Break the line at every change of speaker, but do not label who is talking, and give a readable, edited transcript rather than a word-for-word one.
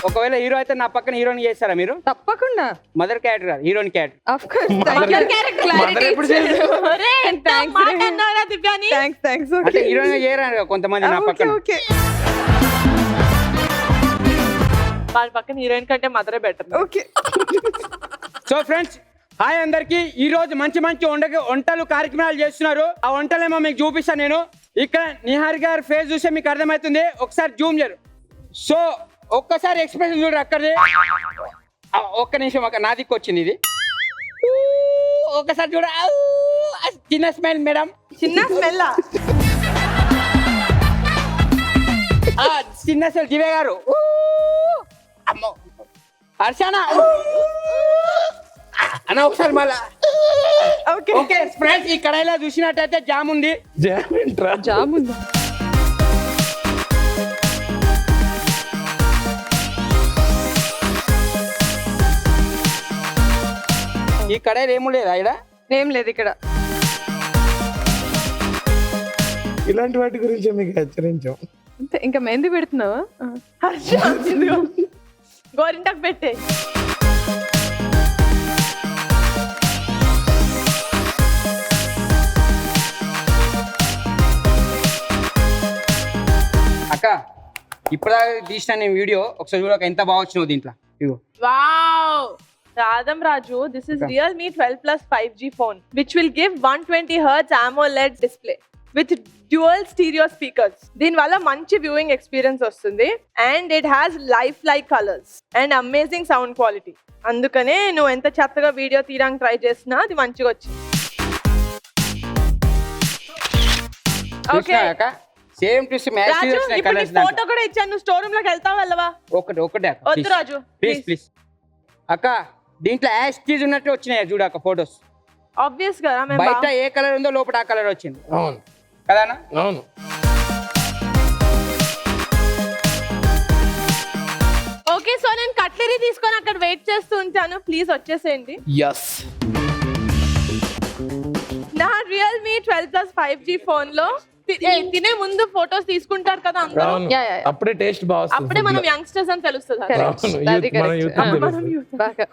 ఒకవేళ హీరో అయితే నా పక్కన హీరోయిన్ చేస్తారా మీరు?
తప్పకుండా.
మదర్ క్యారెక్టర్ కాదు, heroine character.
Of course. Thanks.
అంటే హీరోయిన్ చేయరా కొంతమంది నా పక్కన.
ఓకే.
వాళ్ళ పక్కన హీరోయిన్ కంటే మదరే better.
Okay.
So friends, hi అందరికి. ఈ రోజు మంచి మంచి వంటలు కార్యక్రమాలు చేస్తున్నారు. ఆ వంటలేమో మీకు చూపిస్తాను నేను. ఇక్కడ నిహార్ గారి ఫేస్ చూస్తే మీకు అర్థమవుతుంది. ఒకసారి జూమ్ చేయరు. సో ఒక్కసారి ఎక్స్ప్రెషన్ చూడరు అక్కడిది. ఒక్క నిమిషం, నా దిక్కు వచ్చింది ఇది. ఒక్కసారి చూడ. చిన్న స్మెల్ మేడం,
చిన్న స్మెల్.
చిన్న స్మెల్. దివ్య గారు, అమ్మో హర్షానా అన్న ఒకసారి మళ్ళా. ఓకే ఫ్రెండ్స్, ఈ కడాయిలో చూసినట్టయితే జామ్ ఉంది.
జామ్ ఉంది.
ఈ కడాయిలో ఏమూ లేదా? ఇక్కడ
ఏం లేదు. ఇక్కడ
ఇలాంటి వాటి గురించి మీకు హెచ్చరించాం.
అంతే. ఇంకా మెహందీ పెడుతున్నావా?
గోరింటాకు పెట్టే.
అక్క, ఇప్పటిదాకా తీసిన నేను వీడియో ఒకసారి చూడక ఎంత బాగా వచ్చినావు దీంట్లో. ఇగో
wow! Radham Raju, this is Realme 12 Plus 5G phone, which will give 120Hz AMOLED display with dual stereo speakers. దీని వల్ల మంచి వ్యూయింగ్ ఎక్స్పీరియన్స్ వస్తుంది and it has life like colours and amazing sound quality. అందుకనే నువ్వు ఎంత చెత్తగా video తీయడానికి try చేసినా అది మంచిగా వచ్చింది. Okay
same to same match
Raju,
చేసిన
ఇప్పుడు
కలర్స్
ఫోటో కూడా ఇచ్చాను. నువ్వు స్టోర్ రూమ్ లోకి వెళ్తావా వెళ్ళవా?
ఒకటే అక్క.
వద్దు రాజు,
ప్లీజ్. అక్క, దీంట్లో యాష్ కీజ్ ఉన్నట్టు వచ్చినాయి చూడు అక్క ఫోటోస్.
ఆబ్వియస్ గా
బయట ఏ కలర్ ఉందో లోపల ఆ కలర్ వచ్చింది.
అవును
కదానా?
అవును.
ఓకే, సో నేను కట్లరీ తీసుకొని అక్కడ వెయిట్ చేస్తూ ఉంటాను. ప్లీజ్ వచ్చేసేయండి.
ఎస్.
నా Realme 12 Plus 5G ఫోన్ లో తినే ముందు ఫోటోస్ తీసుకుంటారు కదా అందరూ.
అవును. అప్పుడే టేస్ట్ బాగా
అప్పుడే మనం యంగ్స్టర్స్ అని తెలుస్తుంది.
అవును.
అది
మన
correct.
youth అని తెలుస్తుంది.
బాగా.